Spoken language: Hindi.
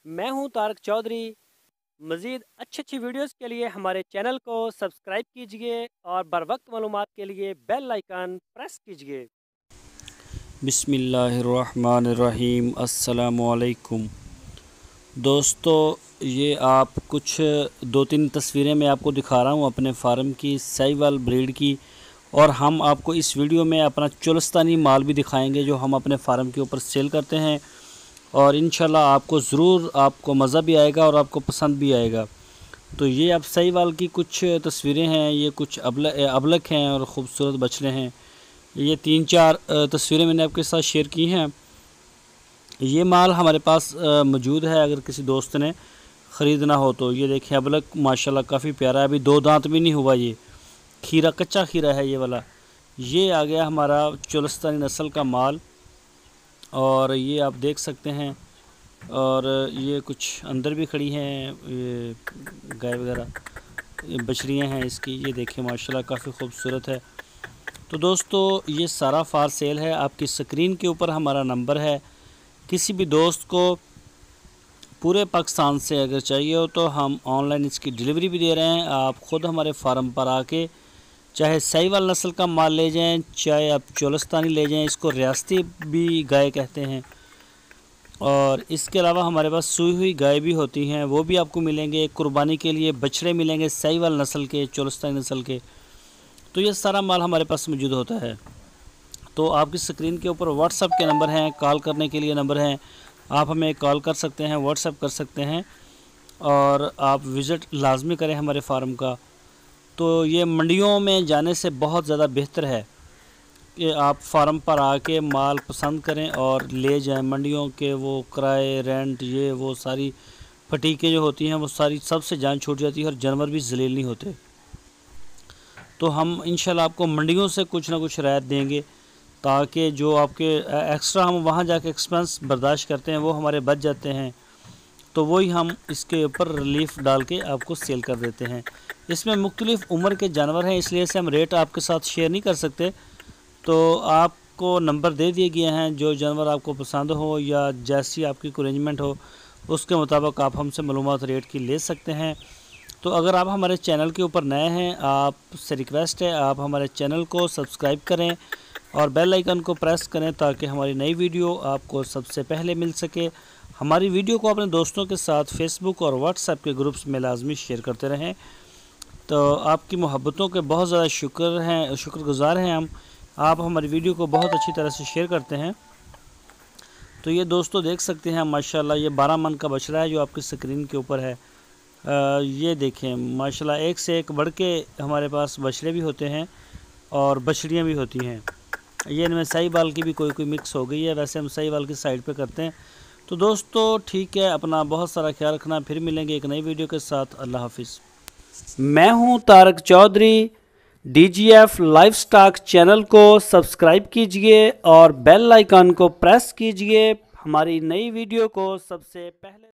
मैं हूं तारक चौधरी। मज़ीद अच्छी वीडियोस के लिए हमारे चैनल को सब्सक्राइब कीजिए और बर वक्त मालूमात के लिए बेल आइकन प्रेस कीजिए। बिस्मिल्लाहिर्रहमानिर्रहीम। अस्सलामुअलैकुम दोस्तों, ये आप कुछ 2-3 तस्वीरें मैं आपको दिखा रहा हूँ अपने फार्म की साहिवाल ब्रीड की। और हम आपको इस वीडियो में अपना चोलिस्तानी माल भी दिखाएंगे जो हम अपने फार्म के ऊपर सेल करते हैं। और इंशाल्लाह आपको ज़रूर आपको मज़ा भी आएगा और आपको पसंद भी आएगा। तो ये आप साहिवाल की कुछ तस्वीरें हैं। ये कुछ अबलक हैं और ख़ूबसूरत बछड़े हैं। ये 3-4 तस्वीरें मैंने आपके साथ शेयर की हैं। ये माल हमारे पास मौजूद है, अगर किसी दोस्त ने ख़रीदना हो तो। ये देखें, अबलक माशाल्लाह काफ़ी प्यारा है। अभी 2 दांत भी नहीं हुआ। ये खीरा, कच्चा खीरा है ये वाला। ये आ गया हमारा चोलिस्तानी नस्ल का माल, और ये आप देख सकते हैं। और ये कुछ अंदर भी खड़ी हैं, ये गाय वगैरह, ये बछड़ियाँ हैं इसकी। ये देखें माशाल्लाह काफ़ी खूबसूरत है। तो दोस्तों, ये सारा फार सेल है। आपकी स्क्रीन के ऊपर हमारा नंबर है। किसी भी दोस्त को पूरे पाकिस्तान से अगर चाहिए हो तो हम ऑनलाइन इसकी डिलीवरी भी दे रहे हैं। आप ख़ुद हमारे फार्म पर आके चाहे साहिवाल नस्ल का माल ले जाएं, चाहे आप चोलिस्तानी ले जाएं, इसको रियासती भी गाय कहते हैं। और इसके अलावा हमारे पास सूई हुई गाय भी होती हैं, वो भी आपको मिलेंगे। कुर्बानी के लिए बछड़े मिलेंगे साहिवाल नस्ल के, चोलिस्तानी नस्ल के। तो ये सारा माल हमारे पास मौजूद होता है। तो आपकी स्क्रीन के ऊपर व्हाट्सएप के नंबर हैं, कॉल करने के लिए नंबर हैं। आप हमें कॉल कर सकते हैं, व्हाट्सएप कर सकते हैं, और आप विज़िट लाजमी करें हमारे फार्म का। तो ये मंडियों में जाने से बहुत ज़्यादा बेहतर है कि आप फार्म पर आके माल पसंद करें और ले जाएं। मंडियों के वो किराए, रेंट, ये वो सारी फटीकें जो होती हैं, वो सारी सबसे जान छूट जाती है और जानवर भी ज़लील नहीं होते। तो हम इंशाल्लाह आपको मंडियों से कुछ ना कुछ रियायत देंगे, ताकि जो आपके एक्स्ट्रा हम वहाँ जाके एक्सपेंस बर्दाश्त करते हैं वो हमारे बच जाते हैं। तो वही हम इसके ऊपर रिलीफ डाल के आपको सेल कर देते हैं। इसमें मुख्तलिफ़ उम्र के जानवर हैं, इसलिए से हम रेट आपके साथ शेयर नहीं कर सकते। तो आपको नंबर दे दिए गए हैं, जो जानवर आपको पसंद हो या जैसी आपकी अरेंजमेंट हो उसके मुताबिक आप हमसे मालूमात रेट की ले सकते हैं। तो अगर आप हमारे चैनल के ऊपर नए हैं, आपसे रिक्वेस्ट है आप हमारे चैनल को सब्सक्राइब करें और बेल आइकन को प्रेस करें, ताकि हमारी नई वीडियो आपको सबसे पहले मिल सके। हमारी वीडियो को अपने दोस्तों के साथ फेसबुक और व्हाट्सएप के ग्रुप्स में लाजमी शेयर करते रहें। तो आपकी मोहब्बतों के बहुत ज़्यादा शुक्रगुज़ार हैं हम। आप हमारी वीडियो को बहुत अच्छी तरह से शेयर करते हैं। तो ये दोस्तों देख सकते हैं माशाल्लाह, ये 12 मन का बछड़ा है जो आपकी स्क्रीन के ऊपर है। ये देखें माशाल्लाह, एक से एक बढ़ के हमारे पास बछड़े भी होते हैं और बछड़ियाँ भी होती हैं। ये इनमें साहिवाल की भी कोई मिक्स हो गई है, वैसे हम साहिवाल की साइड पे करते हैं। तो दोस्तों ठीक है, अपना बहुत सारा ख्याल रखना। फिर मिलेंगे एक नई वीडियो के साथ। अल्लाह हाफिज़। मैं हूं Tarak Chaudhary. DGF livestock channel को सब्सक्राइब कीजिए और बेल आइकन को प्रेस कीजिए हमारी नई वीडियो को सबसे पहले